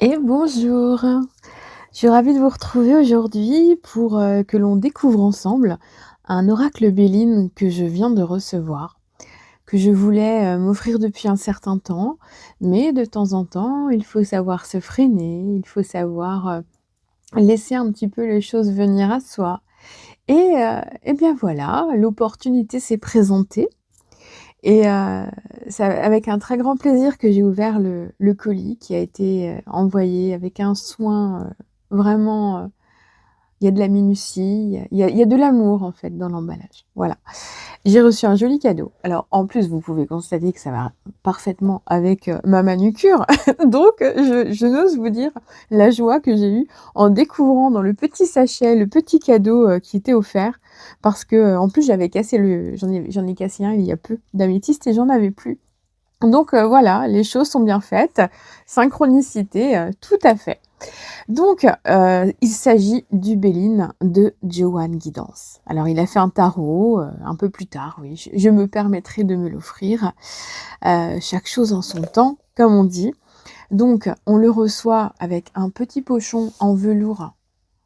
Et bonjour! Je suis ravie de vous retrouver aujourd'hui pour, que l'on découvre ensemble un oracle Béline que je viens de recevoir, que je voulais, m'offrir depuis un certain temps. Mais de temps en temps, il faut savoir se freiner, il faut savoir, laisser un petit peu les choses venir à soi et bien voilà, l'opportunité s'est présentée et c'est avec un très grand plaisir que j'ai ouvert le colis qui a été, envoyé avec un soin, vraiment, il y a de la minutie, il y a de l'amour en fait dans l'emballage. Voilà. J'ai reçu un joli cadeau. Alors en plus, vous pouvez constater que ça va parfaitement avec, ma manucure. Donc je n'ose vous dire la joie que j'ai eue en découvrant dans le petit sachet, le petit cadeau, qui était offert parce que, en plus j'avais cassé le j'en ai cassé un il y a peu d'améthyste et j'en avais plus. Donc voilà, les choses sont bien faites, synchronicité, tout à fait. Donc il s'agit du Béline de Johan Guidance. Alors il a fait un tarot, un peu plus tard, oui, je me permettrai de me l'offrir. Chaque chose en son temps, comme on dit. Donc on le reçoit avec un petit pochon en velours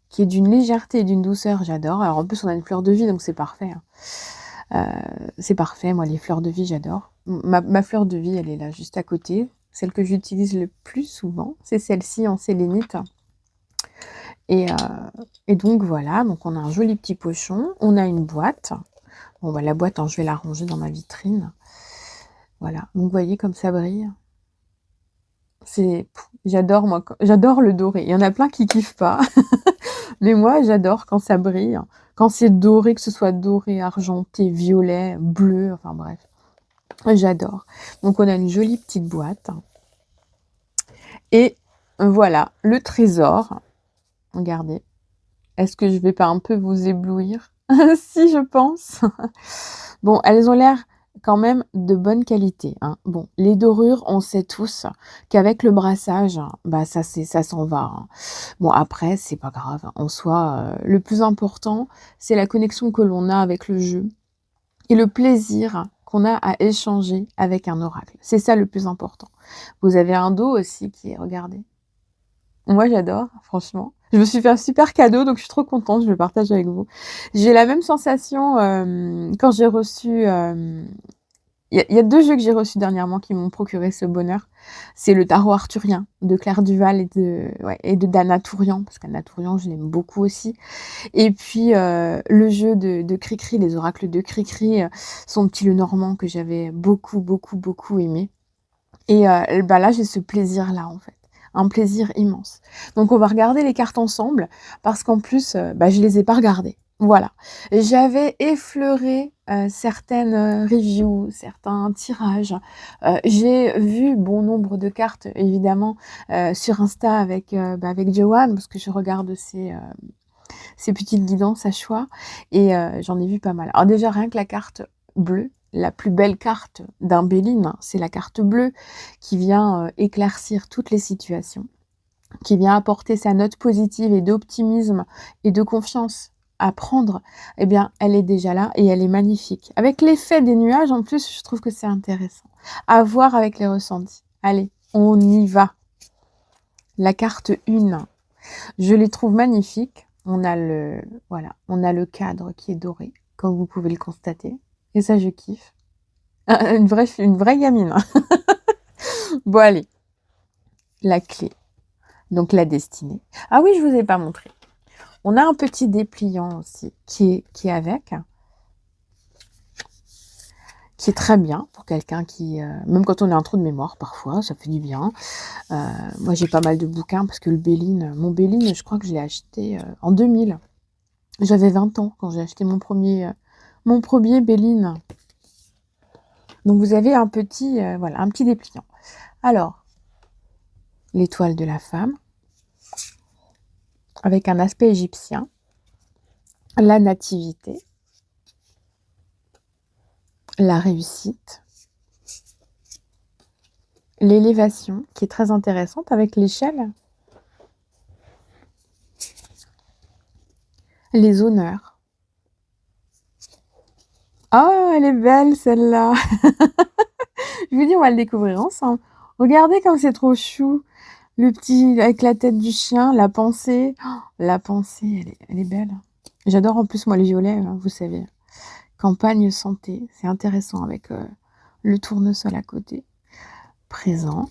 qui est d'une légèreté et d'une douceur, j'adore. Alors en plus on a une fleur de vie donc c'est parfait, hein. C'est parfait, moi les fleurs de vie j'adore. Ma fleur de vie elle est là juste à côté. Celle que j'utilise le plus souvent, c'est celle-ci en sélénite. Et, heu et donc voilà, donc on a un joli petit pochon, on a une boîte. Bon bah la boîte, hein, je vais la ranger dans ma vitrine. Voilà, donc vous voyez comme ça brille? J'adore moi j'adore le doré. Il y en a plein qui kiffent pas, mais moi j'adore quand ça brille, quand c'est doré, que ce soit doré, argenté, violet, bleu, enfin bref, j'adore. Donc on a une jolie petite boîte et voilà, le trésor. Regardez, est-ce que je vais pas un peu vous éblouir? Si, je pense. Bon, elles ont l'air quand même de bonne qualité, hein. Bon, les dorures, on sait tous qu'avec le brassage, bah, ça s'en va, hein. Bon après, c'est pas grave, hein. En soi, le plus important, c'est la connexion que l'on a avec le jeu et le plaisir qu'on a à échanger avec un oracle. C'est ça le plus important. Vous avez un dos aussi qui est regardez. Moi, j'adore, franchement. Je me suis fait un super cadeau, donc je suis trop contente, je le partage avec vous. J'ai la même sensation, quand j'ai reçu, il y a 2 jeux que j'ai reçus dernièrement qui m'ont procuré ce bonheur. C'est le tarot arthurien de Claire Duval et de Dana Tourian, parce qu'Anna Tourian, je l'aime beaucoup aussi. Et puis, le jeu de Cricri, les oracles de Cricri, son petit Lenormand que j'avais beaucoup, beaucoup, beaucoup aimé. Et bah, là, j'ai ce plaisir-là, en fait, un plaisir immense. Donc on va regarder les cartes ensemble parce qu'en plus, bah, je les ai pas regardées. Voilà. J'avais effleuré, certaines, reviews, certains tirages. J'ai vu bon nombre de cartes évidemment, sur Insta avec, bah, avec Joanne parce que je regarde ses petites guidances à choix et j'en ai vu pas mal. Alors déjà rien que la carte bleue, la plus belle carte d'un Béline, c'est la carte bleue qui vient, éclaircir toutes les situations, qui vient apporter sa note positive et d'optimisme et de confiance à prendre, eh bien, elle est déjà là et elle est magnifique. Avec l'effet des nuages, en plus, je trouve que c'est intéressant. À voir avec les ressentis. Allez, on y va. La carte 1. Je les trouve magnifiques. On a le voilà, on a le cadre qui est doré, comme vous pouvez le constater et ça je kiffe. Une vraie gamine, hein. Bon allez, la clé, donc la destinée. Ah oui, je vous ai pas montré. On a un petit dépliant aussi qui est avec, qui est très bien pour quelqu'un qui, même quand on a un trou de mémoire parfois, ça fait du bien. Heu, Moi j'ai pas mal de bouquins parce que le Béline, mon Béline, je crois que je l'ai acheté, en 2000. J'avais 20 ans quand j'ai acheté mon premier Béline. Donc vous avez un petit, voilà, un petit dépliant. Alors, l'étoile de la femme, avec un aspect égyptien, la nativité, la réussite, l'élévation, qui est très intéressante avec l'échelle, les honneurs. Oh, elle est belle celle-là! Je vous dis, on va le découvrir ensemble. Regardez comme c'est trop chou! Le petit avec la tête du chien, la pensée. Oh, la pensée, elle est belle. J'adore en plus moi les violets, vous savez. Campagne santé, c'est intéressant avec, le tournesol à côté. Présent.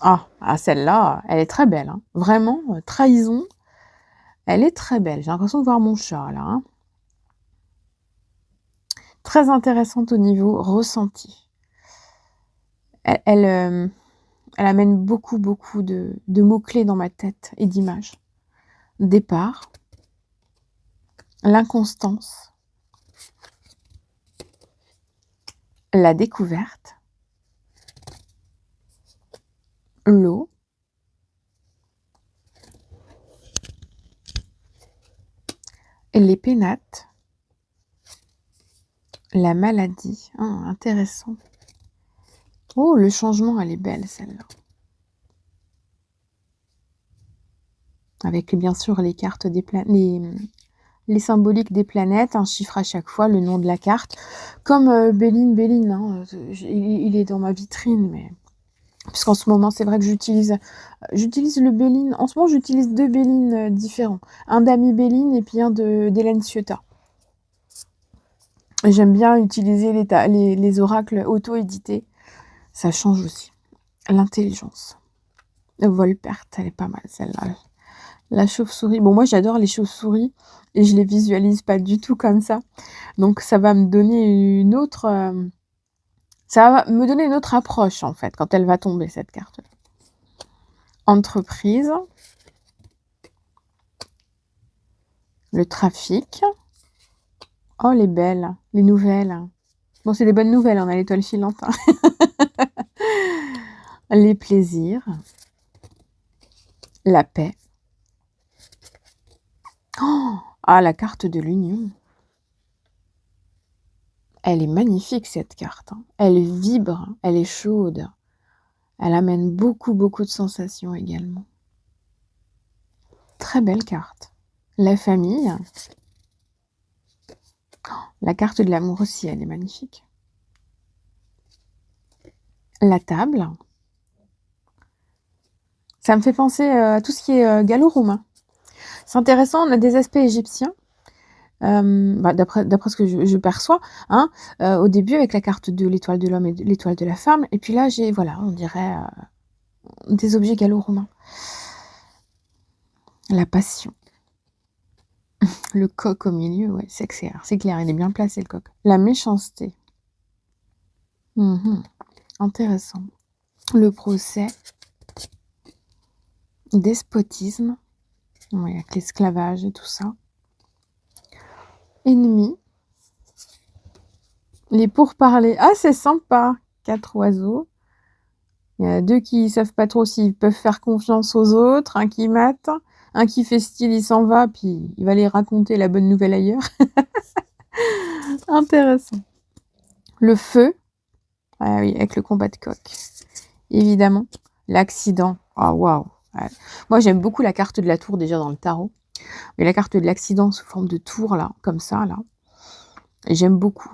Ah celle-là, elle est très belle, hein. Vraiment, trahison, elle est très belle. J'ai l'impression de voir mon chat là, hein. Très intéressante au niveau ressenti. Elle amène beaucoup, beaucoup de mots-clés dans ma tête et d'images. Départ, l'inconstance, la découverte, l'eau, les pénates, la maladie. Ah, intéressant. Oh, le changement, elle est belle celle-là. Avec bien sûr les cartes des les symboliques des planètes, un chiffre à chaque fois, le nom de la carte. Comme Béline, hein, il est dans ma vitrine, mais puisqu'en ce moment, c'est vrai que j'utilise le Béline. En ce moment, j'utilise 2 Béline différents. Un d'Ami Béline et puis un d'Hélène Ciotat. J'aime bien utiliser les oracles auto-édités. Ça change aussi. L'intelligence. Volperte, elle est pas mal celle-là. La chauve-souris. Bon, moi, j'adore les chauves-souris et je les visualise pas du tout comme ça. Donc, ça va me donner une autre, ça va me donner une autre approche, en fait, quand elle va tomber, cette carte-là. Entreprise. Le trafic. Oh, les belles, les nouvelles. Bon, c'est des bonnes nouvelles, on a l'étoile filante. Hein. Les plaisirs. La paix. Oh, ah, la carte de l'union. Elle est magnifique, cette carte. Hein. Elle vibre, elle est chaude. Elle amène beaucoup, beaucoup de sensations également. Très belle carte. La famille. La carte de l'amour aussi, elle est magnifique. La table. Ça me fait penser à tout ce qui est gallo-romain. C'est intéressant, on a des aspects égyptiens. D'après ce que je perçois, hein, au début avec la carte de l'étoile de l'homme et de l'étoile de la femme, et puis là j'ai, voilà, on dirait des objets gallo-romains. La passion. Le coq au milieu, ouais, c'est clair, il est bien placé le coq. La méchanceté. Intéressant. Le procès. Despotisme. Ouais, avec l'esclavage et tout ça. Ennemi. Les pourparlers. Ah, c'est sympa. 4 oiseaux. Il y en a 2 qui savent pas trop s'ils peuvent faire confiance aux autres, un qui mate, un qui fait style, il s'en va, puis il va aller raconter la bonne nouvelle ailleurs. Intéressant. Le feu. Ah oui, avec le combat de coq. Évidemment. L'accident. Ah, waouh. Ouais. Moi, j'aime beaucoup la carte de la tour déjà dans le tarot. Mais la carte de l'accident sous forme de tour, là, comme ça, là. J'aime beaucoup.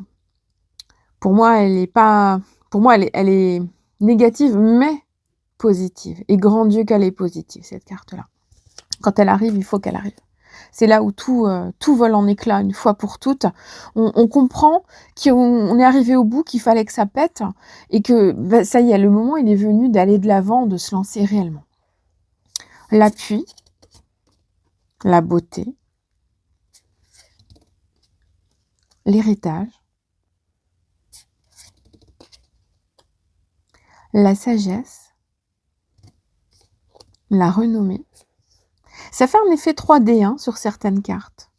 Pour moi, elle est pas... Pour moi, elle est négative, mais positive. Et grand Dieu qu'elle est positive, cette carte-là. Quand elle arrive, il faut qu'elle arrive. C'est là où tout vole en éclats une fois pour toutes. On comprend qu'on est arrivé au bout, qu'il fallait que ça pète et que bah, ça y est, le moment il est venu d'aller de l'avant, de se lancer réellement. L'appui, la beauté, l'héritage, la sagesse, la renommée. Ça fait un effet 3D hein, sur certaines cartes.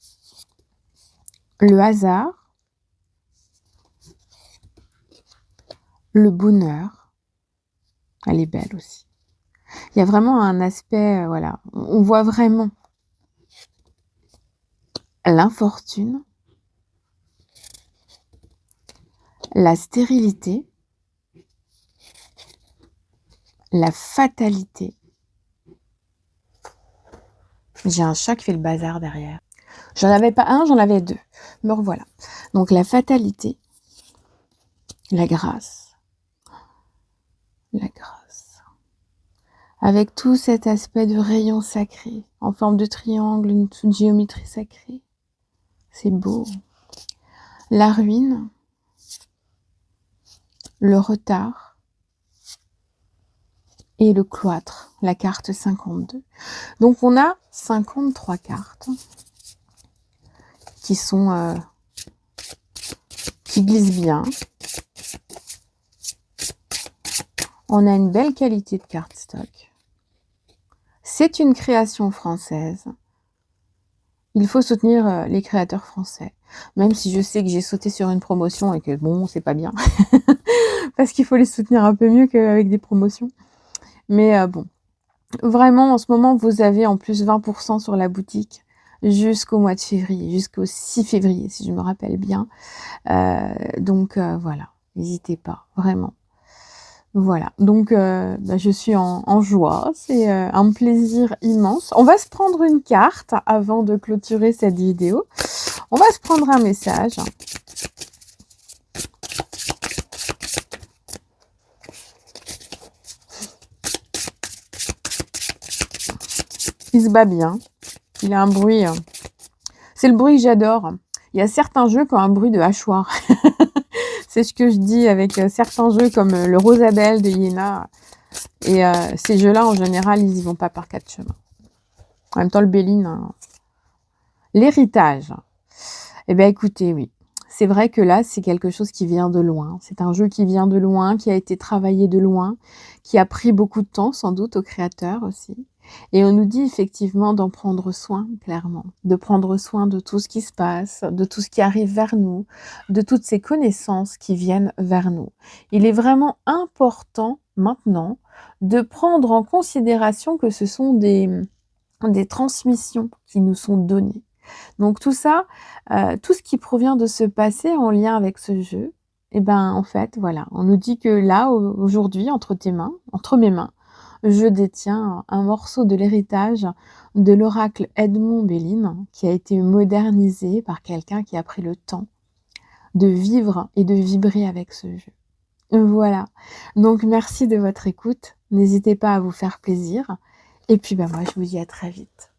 Le hasard, le bonheur. Elle est belle aussi. Il y a vraiment un aspect, voilà, on voit vraiment l'infortune, la stérilité, la fatalité. J'ai un chat qui fait le bazar derrière. J'en avais pas un, j'en avais 2. Me revoilà. Donc la fatalité, la grâce, avec tout cet aspect de rayon sacré, en forme de triangle, une géométrie sacrée. C'est beau. La ruine, le retard et le cloître, la carte 52. Donc on a 53 cartes qui sont qui glissent bien. On a une belle qualité de cardstock. C'est une création française. Il faut soutenir les créateurs français. Même si je sais que j'ai sauté sur une promotion et que bon, c'est pas bien. Parce qu'il faut les soutenir un peu mieux qu'avec des promotions. Mais bon, vraiment, en ce moment, vous avez en plus 20% sur la boutique jusqu'au mois de février, jusqu'au 6 février, si je me rappelle bien. Donc voilà, n'hésitez pas, vraiment. Voilà, donc je suis en joie, c'est un plaisir immense. On va se prendre une carte avant de clôturer cette vidéo. On va se prendre un message. Il se bat bien, il a un bruit, c'est le bruit que j'adore. Il y a certains jeux qui ont un bruit de hachoir. C'est ce que je dis avec certains jeux comme le Rosabelle de Iéna. Et ces jeux-là, en général, ils y vont pas par 4 chemins. En même temps, le Béline, hein. L'héritage. Eh bien, écoutez, oui. C'est vrai que là, c'est quelque chose qui vient de loin. C'est un jeu qui vient de loin, qui a été travaillé de loin, qui a pris beaucoup de temps, sans doute, aux créateurs aussi. Et on nous dit effectivement d'en prendre soin, clairement. De prendre soin de tout ce qui se passe, de tout ce qui arrive vers nous, de toutes ces connaissances qui viennent vers nous. Il est vraiment important, maintenant, de prendre en considération que ce sont des transmissions qui nous sont données. Donc tout ça, tout ce qui provient de ce passé en lien avec ce jeu, et ben en fait, voilà, on nous dit que là, aujourd'hui, entre mes mains, je détiens un morceau de l'héritage de l'oracle Edmond Béline, qui a été modernisé par quelqu'un qui a pris le temps de vivre et de vibrer avec ce jeu. Voilà, donc merci de votre écoute, n'hésitez pas à vous faire plaisir, et puis moi je vous dis à très vite.